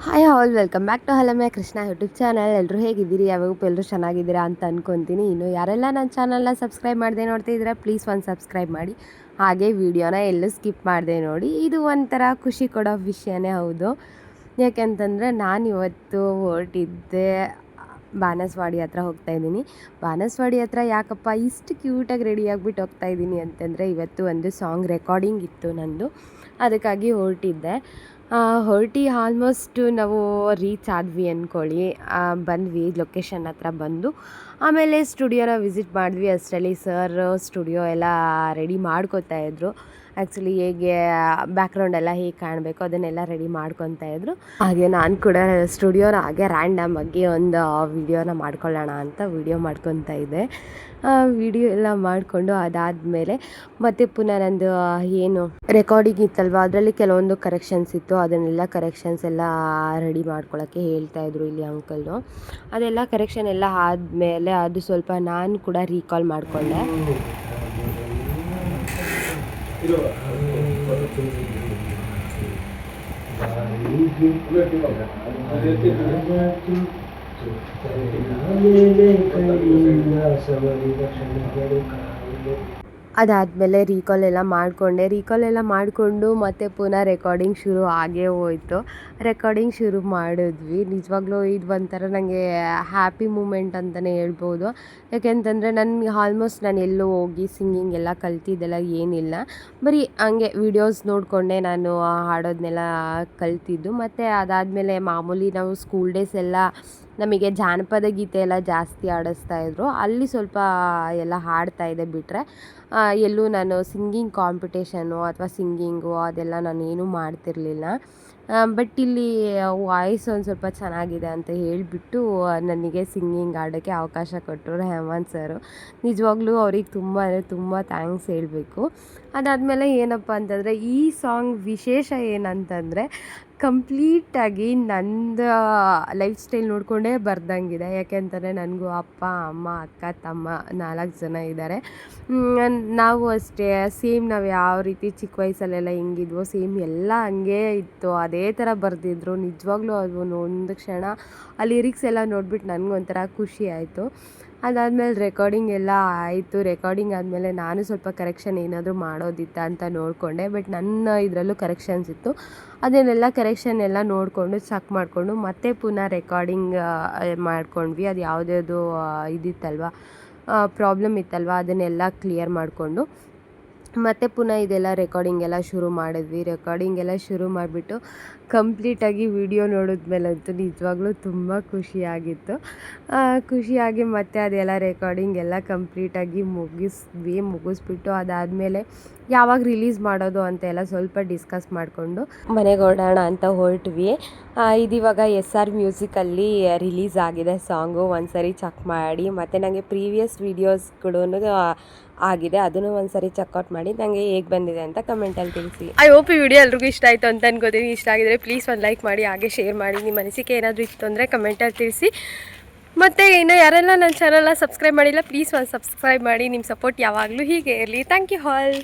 Hi all welcome back to ಹಲಮ್ಯ Krishna YouTube channel. ಎಲ್ಲರೂ ಹೇಗಿದ್ದೀರಿ? ಯಾವಾಗೂ ಎಲ್ಲರೂ ಚೆನ್ನಾಗಿದ್ದೀರಾ ಅಂತ ಅಂದ್ಕೊತೀನಿ. ಇನ್ನು ಯಾರೆಲ್ಲ ನನ್ನ ಚಾನಲ್ನ ಸಬ್ಸ್ಕ್ರೈಬ್ ಮಾಡದೆ ನೋಡ್ತಿದ್ದೀರಾ ಪ್ಲೀಸ್ ಒಂದು ಸಬ್ಸ್ಕ್ರೈಬ್ ಮಾಡಿ, ಹಾಗೆ ವಿಡಿಯೋನ ಎಲ್ಲೂ ಸ್ಕಿಪ್ ಮಾಡದೆ ನೋಡಿ. ಇದು ಒಂಥರ ಖುಷಿ ಕೊಡೋ ವಿಷಯನೇ ಹೌದು. ಯಾಕೆಂತಂದರೆ ನಾನು ಇವತ್ತು ಹೊರಟಿದ್ದೆ ಬಾನಸವಾಡಿ ಹತ್ರ ಹೋಗ್ತಾಯಿದ್ದೀನಿ. ಬಾನಸವಾಡಿ ಹತ್ರ ಯಾಕಪ್ಪ ಇಷ್ಟು ಕ್ಯೂಟಾಗಿ ರೆಡಿ ಆಗಿಬಿಟ್ಟು ಹೋಗ್ತಾಯಿದ್ದೀನಿ ಅಂತಂದರೆ, ಇವತ್ತು ಒಂದು ಸಾಂಗ್ ರೆಕಾರ್ಡಿಂಗ್ ಇತ್ತು ನಂದು, ಅದಕ್ಕಾಗಿ ಹೊರಟಿದ್ದೆ. ಹೊರಟು ಆಲ್ಮೋಸ್ಟ್ ನಾವು ರೀಚ್ ಆದ್ವಿ ಅಂದ್ಕೊಳ್ಳಿ. ಬಂದ್ವಿ ಲೊಕೇಶನ್ ಹತ್ರ ಬಂದು ಆಮೇಲೆ ಸ್ಟುಡಿಯೋನ ವಿಸಿಟ್ ಮಾಡಿದ್ವಿ. ಅಷ್ಟರಲ್ಲಿ ಸರ್ ಸ್ಟುಡಿಯೋ ಎಲ್ಲ ರೆಡಿ ಮಾಡ್ಕೋತಾಯಿದ್ರು. ಆ್ಯಕ್ಚುಲಿ ಹೇಗೆ ಬ್ಯಾಕ್ಗ್ರೌಂಡ್ ಎಲ್ಲ ಹೇಗೆ ಕಾಣಬೇಕು ಅದನ್ನೆಲ್ಲ ರೆಡಿ ಮಾಡ್ಕೊತಾಯಿದ್ರು. ಹಾಗೆ ನಾನು ಕೂಡ ಸ್ಟುಡಿಯೋನ ಹಾಗೆ ರ್ಯಾಂಡಮ್ ಆಗಿ ಒಂದು ವಿಡಿಯೋನ ಮಾಡ್ಕೊಳ್ಳೋಣ ಅಂತ ವಿಡಿಯೋ ಮಾಡ್ಕೊತಾ ಇದ್ದೆ. ವಿಡಿಯೋ ಎಲ್ಲ ಮಾಡಿಕೊಂಡು ಅದಾದಮೇಲೆ ಮತ್ತೆ ಪುನಃ ನಂದು ಏನು ರೆಕಾರ್ಡಿಂಗ್ ಇತ್ತಲ್ವ ಅದರಲ್ಲಿ ಕೆಲವೊಂದು ಕರೆಕ್ಷನ್ಸ್ ಇತ್ತು. ಅದನ್ನೆಲ್ಲ ಕರೆಕ್ಷನ್ಸ್ ಎಲ್ಲ ರೆಡಿ ಮಾಡ್ಕೊಳ್ಳೋಕ್ಕೆ ಹೇಳ್ತಾಯಿದ್ರು ಇಲ್ಲಿ ಅಂಕಲ್ಲು. ಅದೆಲ್ಲ ಕರೆಕ್ಷನ್ ಎಲ್ಲ ಆದಮೇಲೆ ಅದು ಸ್ವಲ್ಪ ನಾನು ಕೂಡ ರೀಕಾಲ್ ಮಾಡಿಕೊಂಡೆ. ಅದಾದಮೇಲೆ ರೀಕಾಲ್ ಎಲ್ಲ ಮಾಡಿಕೊಂಡು ಮತ್ತೆ ಪುನಃ ರೆಕಾರ್ಡಿಂಗ್ ಶುರು ಆಗೇ ಹೋಯಿತು. ರೆಕಾರ್ಡಿಂಗ್ ಶುರು ಮಾಡಿದ್ವಿ. ನಿಜವಾಗ್ಲೂ ಇದು ಒಂಥರ ನನಗೆ ಹ್ಯಾಪಿ ಮೂಮೆಂಟ್ ಅಂತಲೇ ಹೇಳ್ಬೋದು. ಯಾಕೆಂತಂದರೆ ನಾನು ಎಲ್ಲೂ ಹೋಗಿ ಸಿಂಗಿಂಗ್ ಎಲ್ಲ ಕಲ್ತಿದ್ದೆಲ್ಲ ಏನಿಲ್ಲ. ಬರೀ ಹಂಗೆ ವೀಡಿಯೋಸ್ ನೋಡಿಕೊಂಡೆ ನಾನು ಹಾಡೋದನ್ನೆಲ್ಲ ಕಲ್ತಿದ್ದು. ಮತ್ತು ಅದಾದಮೇಲೆ ಮಾಮೂಲಿ ನಾವು ಸ್ಕೂಲ್ ಡೇಸ್ ಎಲ್ಲ ನಮಗೆ ಜಾನಪದ ಗೀತೆ ಎಲ್ಲ ಜಾಸ್ತಿ ಆಡಿಸ್ತಾಯಿದ್ರು. ಅಲ್ಲಿ ಸ್ವಲ್ಪ ಎಲ್ಲ ಹಾಡ್ತಾಯಿದ್ದೆ ಬಿಟ್ಟರೆ ಎಲ್ಲೂ ನಾನು ಸಿಂಗಿಂಗ್ ಕಾಂಪಿಟೇಷನು ಅಥವಾ ಸಿಂಗಿಂಗು ಅದೆಲ್ಲ ನಾನೇನು ಮಾಡ್ತಿರಲಿಲ್ಲ. ಬಟ್ ಇಲ್ಲಿ ವಾಯ್ಸ್ ಒಂದು ಸ್ವಲ್ಪ ಚೆನ್ನಾಗಿದೆ ಅಂತ ಹೇಳಿಬಿಟ್ಟು ನನಗೆ ಸಿಂಗಿಂಗ್ ಆಡೋಕ್ಕೆ ಅವಕಾಶ ಕೊಟ್ಟರು ಹೇಮಂತ್ ಸರು. ನಿಜವಾಗ್ಲೂ ಅವ್ರಿಗೆ ತುಂಬ ಥ್ಯಾಂಕ್ಸ್ ಹೇಳಬೇಕು. ಅದಾದಮೇಲೆ ಏನಪ್ಪ ಅಂತಂದರೆ ಈ ಸಾಂಗ್ ವಿಶೇಷ ಏನಂತಂದರೆ ಕಂಪ್ಲೀಟಾಗಿ ನಂದು ಲೈಫ್ ಸ್ಟೈಲ್ ನೋಡಿಕೊಂಡೇ ಬರ್ದಂಗಿದೆ. ಯಾಕೆಂತಂದರೆ ನನಗೂ ಅಪ್ಪ ಅಮ್ಮ ಅಕ್ಕ ತಮ್ಮ 4 ಜನ ಇದ್ದಾರೆ. ನಾವು ಅಷ್ಟೇ ಸೇಮ್ ನಾವು ಯಾವ ರೀತಿ ಚಿಕ್ಕ ವಯಸ್ಸಲ್ಲೆಲ್ಲ ಹೆಂಗಿದ್ವೋ ಸೇಮ್ ಎಲ್ಲ ಹಂಗೇ ಇತ್ತು, ಅದೇ ಥರ ಬರೆದಿದ್ರು. ನಿಜವಾಗ್ಲೂ ಅದು ಒಂದು ಕ್ಷಣ ಆ ಲಿರಿಕ್ಸ್ ಎಲ್ಲ ನೋಡ್ಬಿಟ್ಟು ನನಗೊಂಥರ ಖುಷಿ ಆಯಿತು. ಅದಾದಮೇಲೆ ರೆಕಾರ್ಡಿಂಗ್ ಎಲ್ಲ ಆಯಿತು. ರೆಕಾರ್ಡಿಂಗ್ ಆದಮೇಲೆ ನಾನು ಸ್ವಲ್ಪ ಕರೆಕ್ಷನ್ ಏನಾದರೂ ಮಾಡೋದಿತ್ತ ಅಂತ ನೋಡಿಕೊಂಡೆ. ಬಟ್ ನನ್ನ ಇದರಲ್ಲೂ ಕರೆಕ್ಷನ್ಸ್ ಇತ್ತು. ಅದನ್ನೆಲ್ಲ ಕರೆಕ್ಷನ್ ಎಲ್ಲ ನೋಡಿಕೊಂಡು ಚೆಕ್ ಮಾಡಿಕೊಂಡು ಮತ್ತೆ ಪುನಃ ರೆಕಾರ್ಡಿಂಗ್ ಮಾಡ್ಕೊಂಡ್ವಿ. ಅದು ಯಾವುದ್ಯಾವುದು ಇದಿತ್ತಲ್ವ ಪ್ರಾಬ್ಲಮ್ ಇತ್ತಲ್ವ ಅದನ್ನೆಲ್ಲ ಕ್ಲಿಯರ್ ಮಾಡಿಕೊಂಡು ಮತ್ತು ಪುನಃ ಇದೆಲ್ಲ ರೆಕಾರ್ಡಿಂಗ್ ಎಲ್ಲ ಶುರು ಮಾಡಿದ್ವಿ. ರೆಕಾರ್ಡಿಂಗ್ ಎಲ್ಲ ಶುರು ಮಾಡಿಬಿಟ್ಟು ಕಂಪ್ಲೀಟಾಗಿ ವಿಡಿಯೋ ನೋಡಿದ್ಮೇಲಂತೂ ನಿಜವಾಗ್ಲೂ ತುಂಬ ಖುಷಿಯಾಗಿತ್ತು. ಖುಷಿಯಾಗಿ ಮತ್ತು ಅದೆಲ್ಲ ರೆಕಾರ್ಡಿಂಗ್ ಎಲ್ಲ ಕಂಪ್ಲೀಟಾಗಿ ಮುಗಿಸ್ಬಿಟ್ಟು ಅದಾದಮೇಲೆ ಯಾವಾಗ ರಿಲೀಸ್ ಮಾಡೋದು ಅಂತೆಲ್ಲ ಸ್ವಲ್ಪ ಡಿಸ್ಕಸ್ ಮಾಡಿಕೊಂಡು ಮನೆಗೆ ಹೊರಡೋಣ ಅಂತ ಹೊರಟ್ವಿ. ಇದಿವಾಗ SR ಮ್ಯೂಸಿಕಲ್ಲಿ ರಿಲೀಸ್ ಆಗಿದೆ ಸಾಂಗು. ಒಂದು ಸರಿ ಚೆಕ್ ಮಾಡಿ, ಮತ್ತು ನನಗೆ ಪ್ರೀವಿಯಸ್ ವೀಡಿಯೋಸ್ಗಳೂ ಆಗಿದೆ, ಅದನ್ನು ಒಂದು ಸರಿ ಚೆಕ್ಔಟ್ ಮಾಡಿ ನನಗೆ ಹೇಗೆ ಬಂದಿದೆ ಅಂತ ಕಮೆಂಟಲ್ಲಿ ತಿಳಿಸಿ. ಐ ಹೋಪ್ ಈ ವಿಡಿಯೋ ಎಲ್ರಿಗೂ ಇಷ್ಟ ಆಯಿತು ಅಂತ ಅನ್ಕೋತೀನಿ. ಇಷ್ಟ ಆಗಿದ್ರೆ ಪ್ಲೀಸ್ ಒಂದು ಲೈಕ್ ಮಾಡಿ, ಹಾಗೆ ಶೇರ್ ಮಾಡಿ. ನಿಮ್ಮ ಅನಿಸಿಕೆ ಏನಾದರೂ ಇತ್ತು ಅಂದರೆ ಕಮೆಂಟಲ್ಲಿ ತಿಳಿಸಿ. ಮತ್ತು ಇನ್ನು ಯಾರೆಲ್ಲ ನನ್ನ ಚಾನಲ್ನ ಸಬ್ಸ್ಕ್ರೈಬ್ ಮಾಡಿಲ್ಲ ಪ್ಲೀಸ್ ಒಂದು ಸಬ್ಸ್ಕ್ರೈಬ್ ಮಾಡಿ. ನಿಮ್ಮ ಸಪೋರ್ಟ್ ಯಾವಾಗಲೂ ಹೀಗೆ ಇರಲಿ. Thank you all.